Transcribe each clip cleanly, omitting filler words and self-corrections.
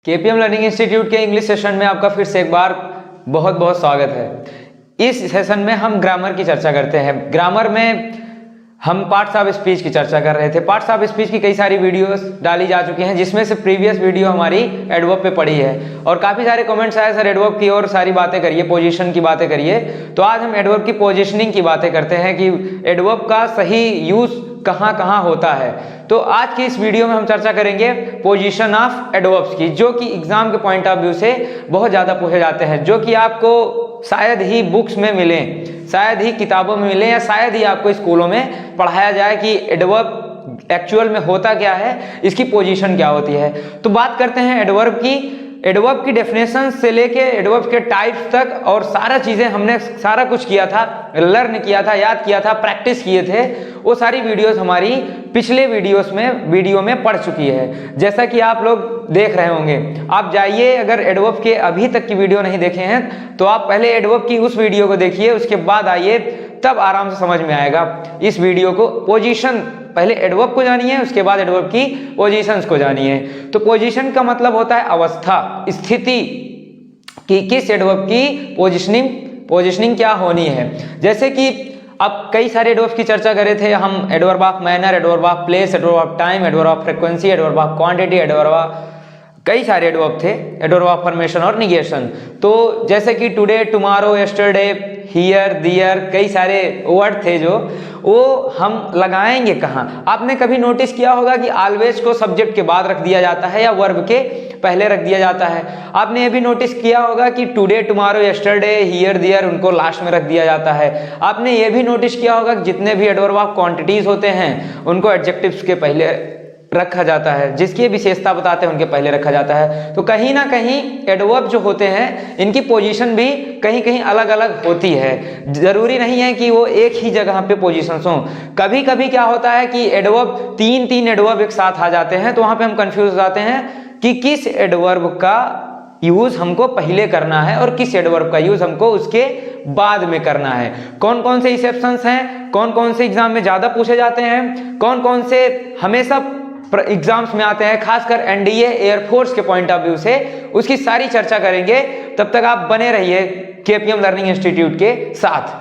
KPM learning institute के English session में आपका फिर से एक बार बहुत बहुत स्वागत है। इस सेशन में हम ग्रामर की चर्चा करते हैं। ग्रामर में हम पार्ट्स ऑफ स्पीच की चर्चा कर रहे थे। पार्ट्स ऑफ स्पीच की कई सारी वीडियोस डाली जा चुकी हैं, जिसमें से प्रीवियस वीडियो हमारी एडवर्ब पे पड़ी है और काफ़ी सारे कमेंट्स आए, सर एडवर्ब की और सारी बातें करिए, पोजीशन की बातें करिए। तो आज हम एडवर्ब की पोजीशनिंग की बातें करते हैं कि एडवर्ब का सही यूज कहाँ कहाँ होता है। तो आज की इस वीडियो में हम चर्चा करेंगे पोजीशन ऑफ एडवर्ब्स की, जो कि एग्जाम के पॉइंट ऑफ व्यू से बहुत ज़्यादा पूछे जाते हैं, जो कि आपको शायद ही बुक्स में मिलें, शायद ही किताबों में मिले, या शायद ही आपको स्कूलों में पढ़ाया जाए कि एडवर्ब एक्चुअल में होता क्या है, इसकी पोजीशन क्या होती है। तो बात करते हैं एडवर्ब की। एडवर्ब की डेफिनेशन से लेके एडवर्ब के टाइप्स तक और सारा चीज़ें हमने सारा कुछ किया था, लर्न किया था, याद किया था, प्रैक्टिस किए थे। वो सारी वीडियोस हमारी पिछले वीडियो में पड़ चुकी है, जैसा कि आप लोग देख रहे होंगे। आप जाइए, अगर एडवर्ब के अभी तक की वीडियो नहीं देखे हैं तो आप पहले एडवर्ब की उस वीडियो को देखिए, उसके बाद आइए, तब आराम से समझ में आएगा इस वीडियो को। पोजीशन, पहले एडवर्ब को जानिए, उसके बाद एडवर्ब की पोजीशंस को जानिए। तो पोजीशन का मतलब होता है अवस्था, स्थिति, कि किस एडवर्ब की पोजीशनिंग क्या होनी है। जैसे कि अब कई सारे एडवर्ब की चर्चा करे थे हम, adverb of manner, adverb of place, adverb of time, adverb of frequency, adverb of quantity, adverb of, कई सारे एडवर्ब थे, एडवर्ब ऑफ फॉर्मेशन और निगेशन। तो जैसे कि टुडे, टुमारो, यस्टरडे, हियर, दियर, कई सारे वर्ड थे जो वो हम लगाएंगे कहाँ। आपने कभी नोटिस किया होगा कि ऑलवेज को सब्जेक्ट के बाद रख दिया जाता है या वर्ब के पहले रख दिया जाता है। आपने ये भी नोटिस किया होगा कि टुडे, टुमारो, यस्टरडे, हियर, दियर उनको लास्ट में रख दिया जाता है। आपने ये भी नोटिस किया होगा कि जितने भी एडवर्ब ऑफ क्वांटिटीज होते हैं उनको एडजेक्टिव्स के पहले रखा जाता है, जिसकी विशेषता बताते हैं उनके पहले रखा जाता है। तो कहीं ना कहीं एडवर्ब जो होते हैं इनकी पोजीशन भी कहीं कहीं अलग अलग होती है। जरूरी नहीं है कि वो एक ही जगह पे पोजीशंस हों। कभी कभी क्या होता है कि एडवर्ब तीन एडवर्ब एक साथ आ जाते हैं, तो वहां पे हम कंफ्यूज हो जाते हैं कि किस एडवर्ब का यूज हमको पहले करना है और किस एडवर्ब का यूज हमको उसके बाद में करना है। कौन कौन से एक्सेप्शंस हैं, कौन कौन से एग्जाम में ज्यादा पूछे जाते हैं, कौन कौन से हमेशा एग्जाम्स में आते हैं, खासकर एनडीए, एयरफोर्स के पॉइंट ऑफ व्यू से, उसकी सारी चर्चा करेंगे। तब तक आप बने रहिए केपीएम लर्निंग इंस्टीट्यूट के साथ।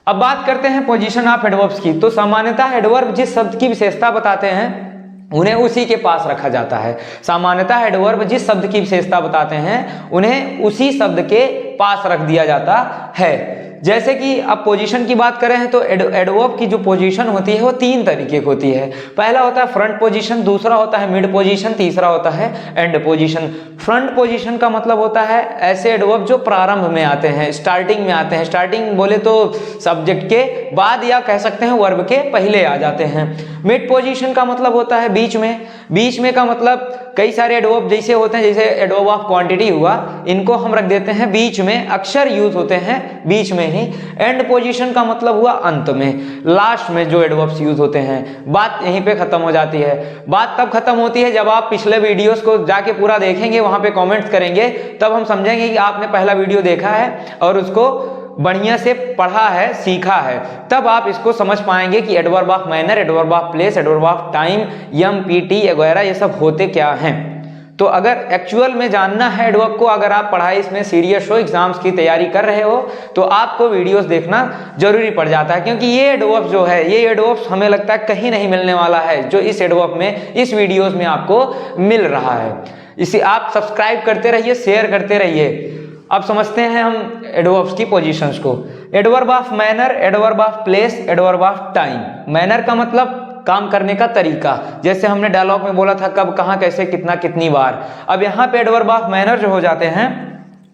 अब बात करते हैं पोजीशन ऑफ एडवर्ब्स की। तो सामान्यतः एडवर्ब जिस शब्द की विशेषता बताते हैं उन्हें उसी के पास रखा जाता है। सामान्यतः एडवर्ब जिस शब्द की विशेषता बताते हैं उन्हें उसी शब्द के पास रख दिया जाता है। जैसे कि अब पोजीशन की बात करें तो एडवर्ब की जो पोजीशन होती है वो तीन तरीके की होती है। पहला होता है फ्रंट पोजीशन, दूसरा होता है मिड पोजीशन, तीसरा होता है एंड पोजीशन। फ्रंट पोजीशन का मतलब होता है ऐसे एडवर्ब जो प्रारंभ में आते हैं, स्टार्टिंग में आते हैं। स्टार्टिंग बोले तो सब्जेक्ट के बाद या कह सकते हैं वर्ब के पहले आ जाते हैं। मिड पोजीशन का मतलब होता है बीच में। बीच में का मतलब कई सारे एडवर्ब जैसे होते हैं, जैसे एडवर्ब ऑफ क्वांटिटी हुआ, इनको हम रख देते हैं बीच में, अक्सर यूज होते हैं बीच में ही। एंड पोजीशन का मतलब हुआ अंत में, लास्ट में जो एडवर्ब्स यूज होते हैं। बात यहीं पे खत्म हो जाती है। बात तब खत्म होती है जब आप पिछले वीडियोस को जाके पूरा देखेंगे, वहां पे कमेंट्स करेंगे, तब हम समझेंगे कि आपने पहला वीडियो देखा है और उसको बढ़िया से पढ़ा है, सीखा है। तब आप इसको समझ पाएंगे कि adverb of manner, adverb of place, adverb of time, M, P, T वगैरह ये सब होते क्या हैं। तो अगर एक्चुअल में जानना है एडवर्ब को, अगर आप पढ़ाई इसमें सीरियस हो, एग्जाम्स की तैयारी कर रहे हो, तो आपको वीडियोस देखना जरूरी पड़ जाता है। क्योंकि ये एडवर्ब जो है, ये एडवर्ब हमें लगता है कहीं नहीं मिलने वाला है जो इस एडवर्ब में, इस वीडियोस में आपको मिल रहा है। इसे आप सब्सक्राइब करते रहिए, शेयर करते रहिए। अब समझते हैं हम एडवर्ब्स की पोजीशंस को। Adverb of manner, adverb of place, adverb of time. Manner का मतलब काम करने का तरीका, जैसे हमने डायलॉग में बोला था कब, कहाँ, कैसे, कितना, कितनी बार। अब यहाँ पे एडवर्ब ऑफ मैनर जो हो जाते हैं,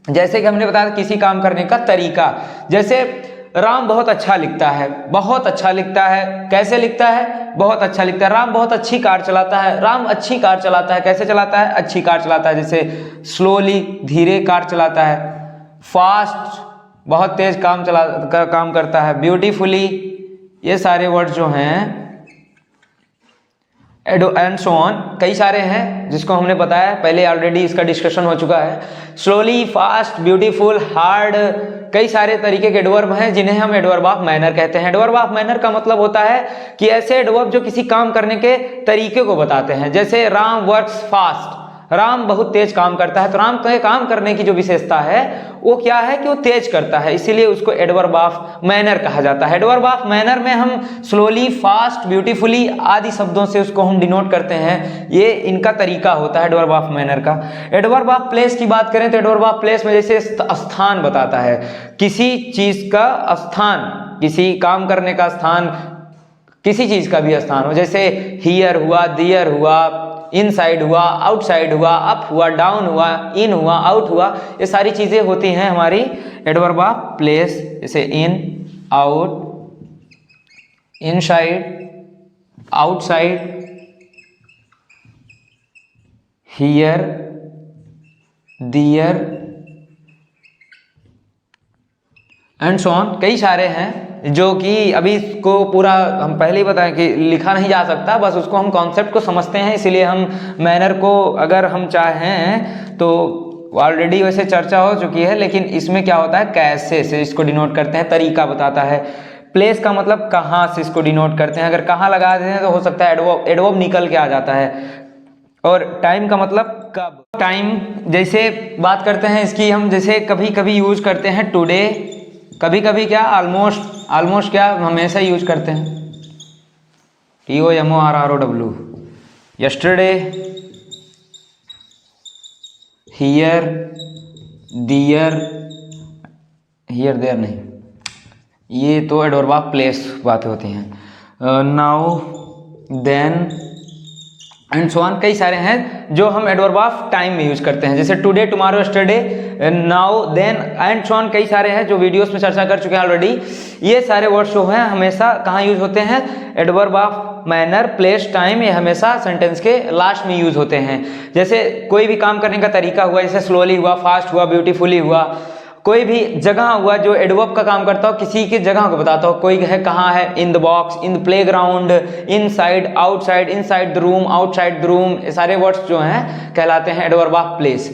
जैसे कि हमने बताया किसी काम करने का तरीका। जैसे राम बहुत अच्छा लिखता है, बहुत अच्छा लिखता है। कैसे लिखता है? बहुत अच्छा लिखता है। राम बहुत अच्छी कार चलाता है, राम अच्छी कार चलाता है। कैसे चलाता है? अच्छी कार चलाता है। जैसे स्लोली, धीरे कार चलाता है। फास्ट, बहुत तेज काम करता है। ब्यूटीफुली, ये सारे वर्ड जो हैं, एंड सो ऑन, कई सारे हैं जिसको हमने बताया पहले, ऑलरेडी इसका डिस्कशन हो चुका है। स्लोली, फास्ट, ब्यूटीफुल, हार्ड, कई सारे तरीके के एडवर्ब हैं जिन्हें हम एडवर्ब ऑफ मैनर कहते हैं। एडवर्ब ऑफ मैनर का मतलब होता है कि ऐसे एडवर्ब जो किसी काम करने के तरीके को बताते हैं। जैसे राम वर्क्स फास्ट, राम बहुत तेज काम करता है। तो राम के काम करने की जो विशेषता है वो क्या है कि वो तेज करता है, इसीलिए उसको एडवर्ब ऑफ मैनर कहा जाता है। एडवर्ब ऑफ मैनर में हम स्लोली, फास्ट, ब्यूटीफुली आदि शब्दों से उसको हम डिनोट करते हैं। ये इनका तरीका होता है एडवर्ब ऑफ मैनर का। एडवर्ब ऑफ प्लेस की बात करें तो एडवर्ब ऑफ प्लेस में जैसे स्थान बताता है, किसी चीज का स्थान, किसी काम करने का स्थान, किसी चीज का भी स्थान हो, जैसे हियर हुआ, दियर हुआ, इनसाइड हुआ, आउटसाइड हुआ, अप हुआ, डाउन हुआ, इन हुआ, आउट हुआ, ये सारी चीजें होती हैं हमारी एडवर्ब ऑफ प्लेस। जैसे in, out, inside, outside, here, there and so on. कई सारे हैं जो कि अभी इसको पूरा हम पहले ही बताएं कि लिखा नहीं जा सकता, बस उसको हम कॉन्सेप्ट को समझते हैं, इसीलिए हम मैनर को अगर हम चाहें तो ऑलरेडी वैसे चर्चा हो चुकी है, लेकिन इसमें क्या होता है कैसे से इसको डिनोट करते हैं, तरीका बताता है। प्लेस का मतलब कहाँ से इसको डिनोट करते हैं, अगर कहाँ लगा देते हैं तो हो सकता है एडवर्ब निकल के आ जाता है। और टाइम का मतलब कब, टाइम जैसे बात करते हैं इसकी हम, जैसे कभी कभी यूज करते हैं टुडे, कभी कभी क्या ऑलमोस्ट, ऑलमोस्ट क्या हमेशा यूज करते हैं TOMORROW, yesterday, here, there, here there नहीं, ये तो एडवर्ब ऑफ प्लेस बातें होती हैं। Now, then and so on. कई सारे हैं जो हम एडवर्ब ऑफ टाइम में यूज करते हैं, जैसे today, tomorrow, yesterday, now, then and so on. कई सारे हैं जो वीडियोस में चर्चा कर चुके हैं ऑलरेडी। ये सारे वर्ड्स जो हैं हमेशा कहाँ यूज होते हैं, adverb of manner, place, time, ये हमेशा सेंटेंस के लास्ट में यूज होते हैं। जैसे कोई भी काम करने का तरीका हुआ, जैसे स्लोली हुआ, फास्ट हुआ, ब्यूटीफुली हुआ, कोई भी जगह हुआ जो एडवर्ब का काम करता हो, किसी की जगह को बताता हो, कोई है कहाँ है, in the box, in the playground, inside, outside, inside the room, outside the room, ये सारे वर्ड्स जो हैं कहलाते हैं adverb of place.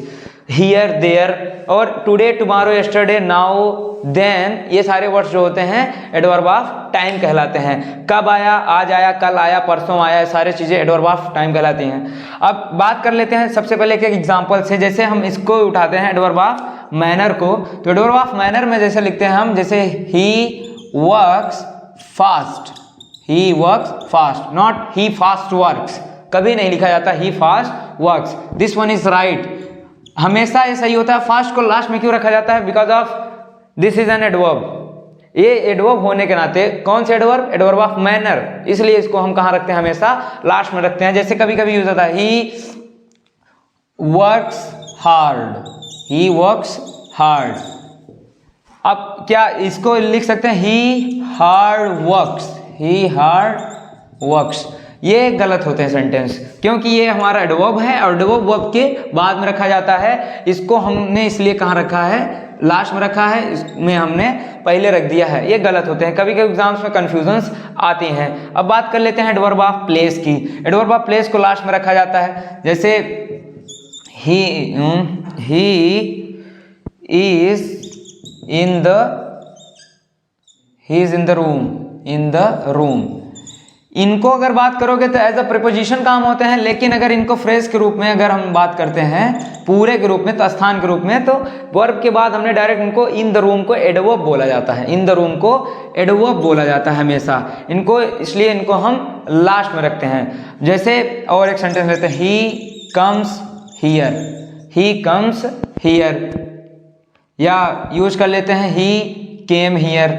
Here, there और today, tomorrow, yesterday, now, then, ये सारे वर्ड्स जो होते हैं एडवर्ब ऑफ टाइम कहलाते हैं। कब आया, आज आया, कल आया, परसों आया, ये सारी चीजें एडवर्ब ऑफ टाइम कहलाती हैं। अब बात कर लेते हैं सबसे पहले एक एग्जांपल से, जैसे हम इसको उठाते हैं एडवर्ब ऑफ मैनर को, तो एडवर्ब ऑफ मैनर में जैसे लिखते हैं हम, जैसे he works fast, he works fast, not he fast works, कभी नहीं लिखा जाता he fast works. This one is right, हमेशा ये सही होता है। फास्ट को लास्ट में क्यों रखा जाता है, because of this is an adverb. ये एडवर्ब होने के नाते, कौन से एडवर्ब, एडवर्ब ऑफ मैनर, इसलिए इसको हम कहाँ रखते हैं, हमेशा लास्ट में रखते हैं। जैसे कभी कभी यूज होता है he works hard, he works hard. अब क्या इसको लिख सकते हैं ही हार्ड वर्क्स, ही हार्ड वर्क्स, ये गलत होते हैं सेंटेंस, क्योंकि ये हमारा एडवर्ब है और एडवर्ब वर्ब के बाद में रखा जाता है। इसको हमने इसलिए कहाँ रखा है, लास्ट में रखा है, इसमें हमने पहले रख दिया है, ये गलत होते हैं। कभी कभी एग्जाम्स में कंफ्यूजन्स आती हैं। अब बात कर लेते हैं एडवर्ब ऑफ प्लेस की। एडवर्ब ऑफ प्लेस को लास्ट में रखा जाता है, जैसे he is in the room, in the room. इनको अगर बात करोगे तो एज अ प्रीपोजिशन काम होते हैं, लेकिन अगर इनको फ्रेज के रूप में अगर हम बात करते हैं पूरे के रूप में, तो स्थान के रूप में, तो वर्ब के बाद हमने डायरेक्ट इनको इन द रूम को एडवर्ब बोला जाता है, इन द रूम को एडवर्ब बोला जाता है हमेशा इनको, इसलिए इनको हम लास्ट में रखते हैं। जैसे और एक सेंटेंस लेते हैं, he comes here, he comes here, या यूज कर लेते हैं ही केम हियर,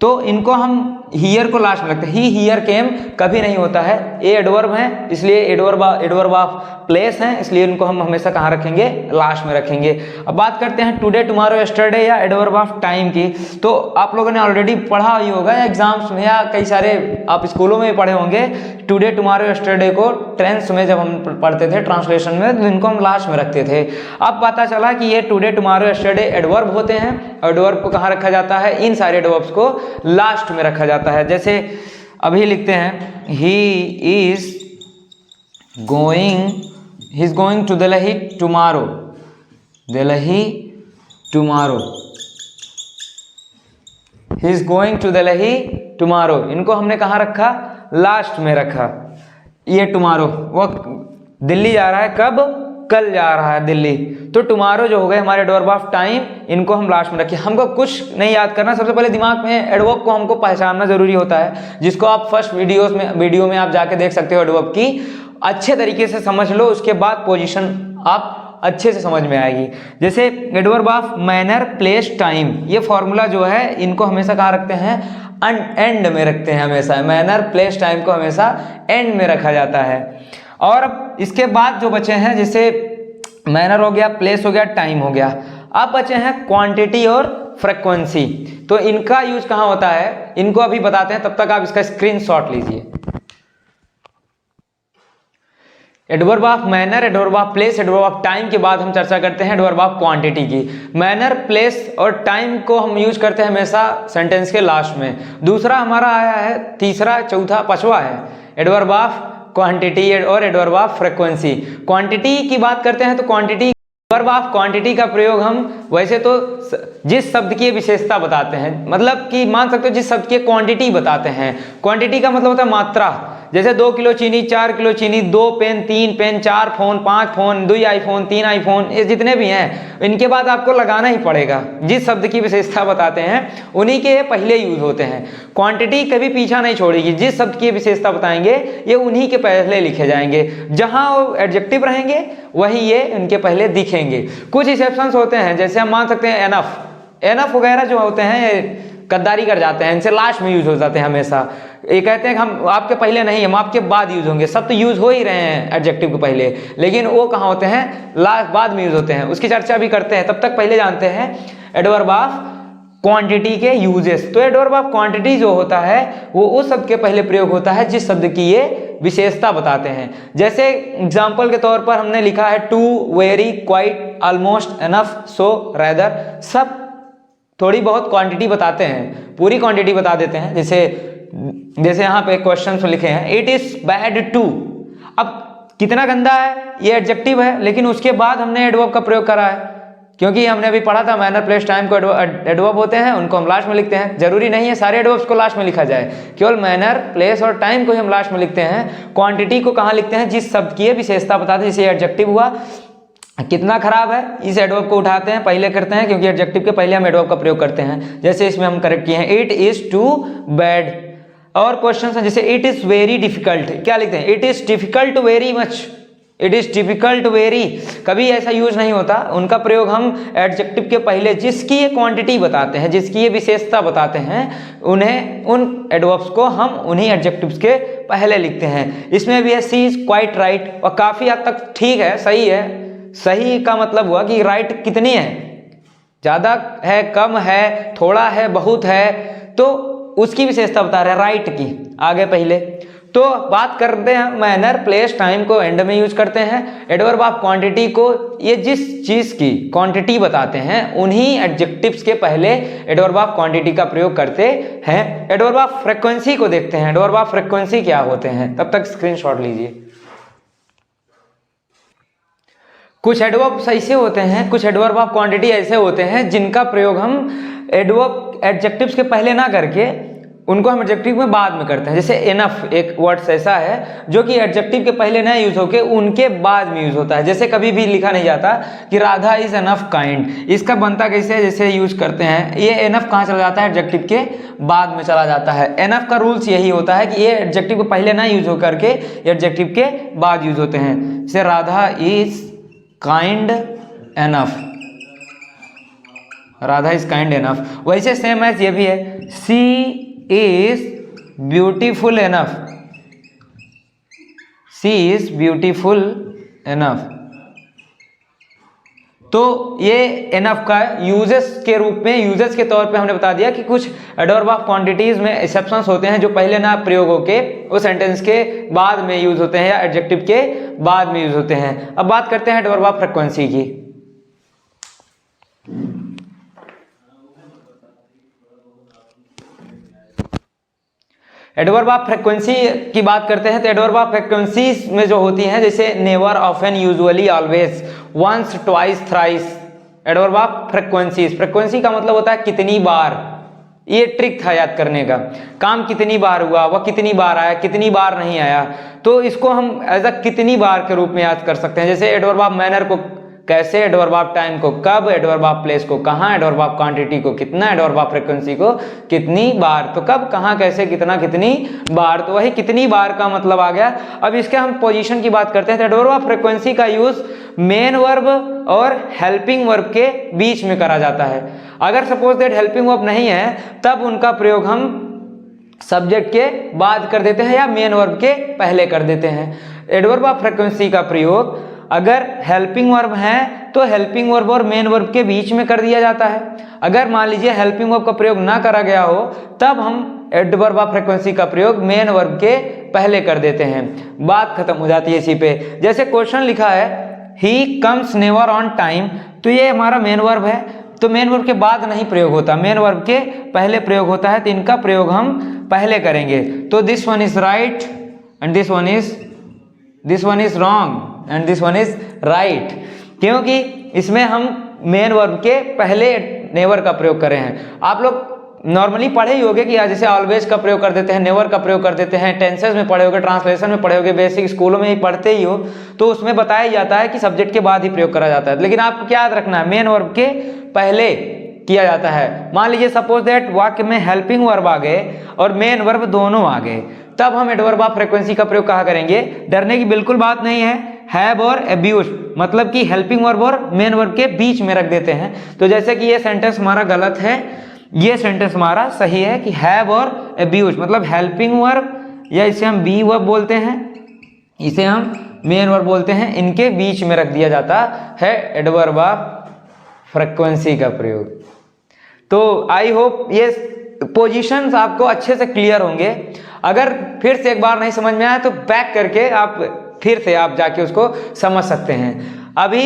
तो इनको हम हियर को लास्ट में रखते हैं। ही हियर केम कभी नहीं होता है, ये एडवर्ब है, इसलिए एडवर्ब ऑफ प्लेस हैं, इसलिए इनको हम हमेशा कहाँ रखेंगे, लास्ट में रखेंगे। अब बात करते हैं टुडे, टुमारो, यस्टरडे या एडवर्ब ऑफ टाइम की। तो आप लोगों ने ऑलरेडी पढ़ा ही होगा, या एग्जाम्स में या कई सारे आप स्कूलों में भी पढ़े होंगे। टुडे, टुमारो, यस्टरडे को टेंस में जब हम पढ़ते थे ट्रांसलेशन में, तो इनको हम लास्ट में रखते थे। अब पता चला कि ये टुडे, टुमारो, यस्टरडे एडवर्ब होते हैं, और एडवर्ब को कहाँ रखा जाता है, इन सारे एडवर्ब्स को लास्ट में रखा जाता है। जैसे अभी लिखते हैं he is going to Delhi tomorrow, Delhi tomorrow, he is going to Delhi tomorrow, इनको हमने कहाँ रखा, लास्ट में रखा। ये टुमारो, वो दिल्ली जा रहा है कब, कल जा रहा है दिल्ली, तो टुमारो जो हो गए हमारे एडवर्ब ऑफ टाइम, इनको हम लास्ट में रखिए। हमको कुछ नहीं याद करना, सबसे पहले दिमाग में एडवर्ब को हमको पहचानना जरूरी होता है, जिसको आप फर्स्ट वीडियो में आप जाके देख सकते हो। एडवर्ब की अच्छे तरीके से समझ लो, उसके बाद पोजीशन आप अच्छे से समझ में आएगी। जैसे adverb of manner, place, time, ये फॉर्मूला जो है इनको हमेशा कहाँ रखते हैं, एंड में रखते हैं हमेशा। मैनर, प्लेस, टाइम को हमेशा एंड में रखा जाता है। और अब इसके बाद जो बचे हैं, जैसे मैनर हो गया, प्लेस हो गया, टाइम हो गया, अब बचे हैं क्वांटिटी और फ्रीक्वेंसी। तो इनका यूज कहाँ होता है, इनको अभी बताते हैं, तब तक आप इसका स्क्रीनशॉट लीजिए। Adverb of manner, adverb of place, adverb of time के बाद हम चर्चा करते हैं एडवर्ब ऑफ क्वांटिटी की। मैनर, प्लेस और टाइम को हम यूज करते हैं हमेशा सेंटेंस के लास्ट में। दूसरा हमारा आया है, तीसरा, चौथा, पांचवा है एडवर्ब ऑफ क्वांटिटी और एडवर्ब ऑफ फ्रीक्वेंसी। क्वांटिटी की बात करते हैं तो क्वांटिटी, एडवर्ब ऑफ क्वांटिटी का प्रयोग हम वैसे तो जिस शब्द की विशेषता बताते हैं, मतलब कि मान सकते हो जिस शब्द की क्वांटिटी बताते हैं। क्वांटिटी का मतलब होता है मात्रा, जैसे 2 किलो चीनी, 4 किलो चीनी, 2 pen, 3 pen, 4 phone, 5 phone, 2 iPhone, 3 iPhone, ये जितने भी हैं इनके बाद आपको लगाना ही पड़ेगा। जिस शब्द की विशेषता बताते हैं उन्हीं के पहले यूज होते हैं। क्वांटिटी कभी पीछा नहीं छोड़ेगी, जिस शब्द की विशेषता बताएंगे ये उन्हीं के पहले लिखे जाएंगे। जहां वो एडजेक्टिव रहेंगे वही ये उनके पहले दिखेंगे। कुछ एक्सेप्शंस होते हैं, जैसे हम मान सकते हैं एनफ, एनफ वगैरह जो होते हैं गद्दारी कर जाते हैं, इनसे लास्ट में यूज हो जाते हैं हमेशा। ये कहते हैं कि हम आपके पहले नहीं, हम आपके बाद यूज होंगे। सब तो यूज हो ही रहे हैं एडजेक्टिव के पहले, लेकिन वो कहाँ होते हैं, लास्ट बाद में यूज होते हैं। उसकी चर्चा भी करते हैं, तब तक पहले जानते हैं एडवर्ब ऑफ क्वांटिटी के यूजेस। तो एडवर्ब ऑफ क्वांटिटी जो होता है वो उस शब्द के पहले प्रयोग होता है जिस शब्द की ये विशेषता बताते हैं। जैसे एग्जाम्पल के तौर पर हमने लिखा है too, very, quite, almost, enough, so, rather, सब थोड़ी बहुत क्वांटिटी बताते हैं, पूरी क्वांटिटी बता देते हैं। जैसे यहाँ पे क्वेश्चन लिखे हैं, इट इज बैड टू। अब कितना गंदा है ये एडजेक्टिव है, लेकिन उसके बाद हमने एडवर्ब का प्रयोग करा है, क्योंकि हमने अभी पढ़ा था मैनर, प्लेस, टाइम को एडवर्ब होते हैं, उनको हम लास्ट में लिखते हैं। जरूरी नहीं है सारे एडवर्ब्स को लास्ट में लिखा जाए, केवल मैनर, प्लेस और टाइम को ही हम लास्ट में लिखते हैं। क्वांटिटी को कहाँ लिखते हैं, जिस शब्द की विशेषता बताते हैं, जैसे एडजेक्टिव हुआ, कितना खराब है, इस एडवर्ब को उठाते हैं, पहले करते हैं, क्योंकि एडजेक्टिव के पहले हम एडवर्ब का प्रयोग करते हैं। जैसे इसमें हम करेक्ट किए हैं, इट इज टू बैड। और क्वेश्चन है जैसे इट इज वेरी डिफिकल्ट, क्या लिखते हैं, it is difficult very much, it is difficult very. कभी ऐसा यूज नहीं होता, उनका प्रयोग हम एडजेक्टिव के पहले जिसकी ये क्वांटिटी बताते हैं, जिसकी ये विशेषता बताते हैं, उन्हें, उन एडवर्ब्स को हम उन्हीं एडजेक्टिव्स के पहले लिखते हैं। इसमें भी है सी इज क्वाइट राइट, और काफी हद तक ठीक है, सही है। सही का मतलब हुआ कि राइट कितनी है, ज्यादा है, कम है, थोड़ा है, बहुत है, तो उसकी विशेषता बता रहे हैं राइट की आगे पहले। तो बात करते हैं मैनर, प्लेस, टाइम को एंड में यूज करते हैं। एडवर्ब ऑफ क्वांटिटी को ये जिस चीज की क्वांटिटी बताते हैं उन्हीं एडजेक्टिव्स के पहले एडवर्ब ऑफ क्वांटिटी का प्रयोग करते हैं। एडवर्ब ऑफ फ्रीक्वेंसी को देखते हैं, एडवर्ब ऑफ फ्रीक्वेंसी क्या होते हैं, तब तक स्क्रीनशॉट लीजिए। कुछ एडवर्ब्स ऐसे होते हैं, कुछ एडवर्ब ऑफ क्वांटिटी ऐसे होते हैं जिनका प्रयोग हम एडवर्ब एडजेक्टिव्स के पहले ना करके उनको हम एडजेक्टिव में बाद में करते हैं। जैसे एनफ एक वर्ड्स ऐसा है जो कि एडजेक्टिव के पहले ना यूज होके उनके बाद में यूज होता है। जैसे कभी भी लिखा नहीं जाता कि राधा इज एनफ काइंड, इसका बनता कैसे है, जैसे यूज करते हैं, ये एनफ कहाँ चला जाता है, एडजेक्टिव के बाद में चला जाता है। एनफ का रूल्स यही होता है कि ये एडजेक्टिव के पहले ना यूज होकर के एडजेक्टिव के बाद यूज होते हैं। जैसे Radha is kind enough, Radha is kind enough. वैसे सेम एज ये भी है, she is beautiful enough, she is beautiful enough. तो ये एनफ का यूजेस के रूप में, यूजेस के तौर पे हमने बता दिया कि कुछ एडवर्ब ऑफ क्वांटिटीज में एक्सेप्शंस होते हैं जो पहले ना प्रयोग होके वो सेंटेंस के बाद में यूज होते हैं या एडजेक्टिव के बाद में यूज होते हैं। अब बात करते हैं एडवर्ब ऑफ फ्रीक्वेंसी की। एडवर्ब ऑफ फ्रीक्वेंसी की बात करते हैं तो एडवर्ब ऑफ फ्रीक्वेंसी में जो होती हैं, जैसे never, often, usually, always, once, twice, thrice. Adverb of frequency, frequency का मतलब होता है कितनी बार, ये ट्रिक था याद करने का। काम कितनी बार हुआ, वह कितनी बार आया, कितनी बार नहीं आया, तो इसको हम एज अ कितनी बार के रूप में याद कर सकते हैं। जैसे एडवर्ब ऑफ मैनर को कैसे, एडवर्ब ऑफ टाइम को कब, एडवर्ब ऑफ प्लेस को कहाँ, एडवर्ब ऑफ क्वांटिटी को कितना, एडवर्ब ऑफ फ्रीक्वेंसी को कितनी बार। तो कब, कहाँ, कैसे, कितना, कितनी बार, तो वही कितनी बार का मतलब आ गया। अब इसके हम पोजीशन की बात करते हैं। तो एडवर्ब ऑफ फ्रीक्वेंसी का यूज मेन वर्ब और हेल्पिंग वर्ब के बीच में करा जाता है। अगर सपोज दैट हेल्पिंग वर्ब नहीं है तब उनका प्रयोग हम सब्जेक्ट के बाद कर देते हैं या मेन वर्ब के पहले कर देते हैं। एडवर्ब ऑफ फ्रीक्वेंसी का प्रयोग अगर हेल्पिंग वर्ब है तो हेल्पिंग वर्ब और मेन वर्ब के बीच में कर दिया जाता है। अगर मान लीजिए हेल्पिंग वर्ब का प्रयोग ना करा गया हो तब हम एडवर्ब ऑफ फ्रीक्वेंसी का प्रयोग मेन वर्ब के पहले कर देते हैं। बात खत्म हो जाती है इसी पे। जैसे क्वेश्चन लिखा है he comes never on time, तो ये हमारा मेन वर्ब है, तो मेन वर्ब के बाद नहीं प्रयोग होता, मेन वर्ब के पहले प्रयोग होता है, तो इनका प्रयोग हम पहले करेंगे। तो this one is right and this one is wrong and this one is right, क्योंकि इसमें हम मेन वर्ब के पहले नेवर का प्रयोग कर रहे हैं। आप लोग नॉर्मली पढ़े ही होंगे कि जैसे ऑलवेज का प्रयोग कर देते हैं, नेवर का प्रयोग कर देते हैं, टेंसेस में पढ़े होगे, ट्रांसलेशन में पढ़े होगे, बेसिक स्कूलों में ही पढ़ते ही हो, तो उसमें बताया जाता है कि सब्जेक्ट के बाद ही प्रयोग करा जाता है। लेकिन आपको क्या याद रखना है, मेन वर्ब के पहले किया जाता है। मान लीजिए सपोज दैट वाक्य में हेल्पिंग वर्ब आ गए और मेन वर्ब दोनों आ गए, तब हम एडवर्ब ऑफ फ्रीक्वेंसी का प्रयोग कहाँ करेंगे। डरने की बिल्कुल बात नहीं है, हैव और अब्यूज मतलब कि हेल्पिंग वर्ब और मेन वर्ब के बीच में रख देते हैं। तो जैसे कि ये सेंटेंस हमारा गलत है, ये सेंटेंस हमारा सही है कि हैव और अब्यूज मतलब हेल्पिंग वर्ब, या इसे हम बी वर्ब बोलते हैं, इसे हम मेन वर्ब बोलते हैं, इनके बीच में रख दिया जाता है एडवर्ब ऑफ फ्रीक्वेंसी का प्रयोग। तो आई होप ये पोजीशंस आपको अच्छे से क्लियर होंगे। अगर फिर से एक बार नहीं समझ में आया तो बैक करके आप फिर से आप जाके उसको समझ सकते हैं। अभी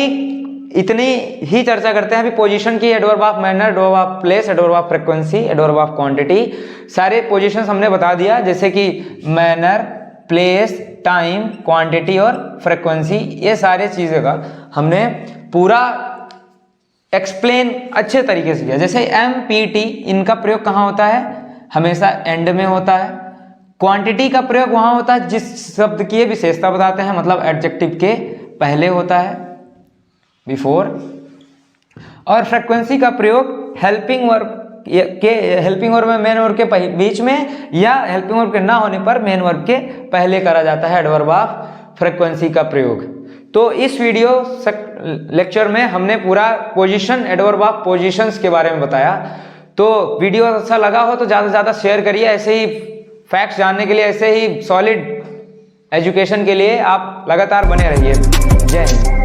इतनी ही चर्चा करते हैं अभी पोजीशन की। Adverb of manner, adverb of place, adverb of frequency, adverb of quantity, सारे पोजीशंस हमने बता दिया, जैसे कि मैनर, प्लेस, टाइम, क्वांटिटी और फ्रीक्वेंसी, ये सारे चीज़ों का हमने पूरा एक्सप्लेन अच्छे तरीके से किया। जैसे MPT इनका प्रयोग कहाँ होता है, हमेशा एंड में होता है। क्वांटिटी का प्रयोग वहाँ होता है जिस शब्द की विशेषता बताते हैं, मतलब एडजेक्टिव के पहले होता है, बिफोर। और फ्रीक्वेंसी का प्रयोग हेल्पिंग वर्ब में मेन वर्ब के बीच में या हेल्पिंग वर्ब के ना होने पर मेन वर्ब के पहले करा जाता है एडवर्ब ऑफ फ्रीक्वेंसी का प्रयोग। तो इस वीडियो लेक्चर में हमने पूरा पोजीशन, एडवर्ब ऑफ पोजीशंस के बारे में बताया। तो वीडियो अच्छा लगा हो तो ज़्यादा से ज़्यादा शेयर करिए। ऐसे ही फैक्ट्स जानने के लिए, ऐसे ही सॉलिड एजुकेशन के लिए आप लगातार बने रहिए। जय हिंद।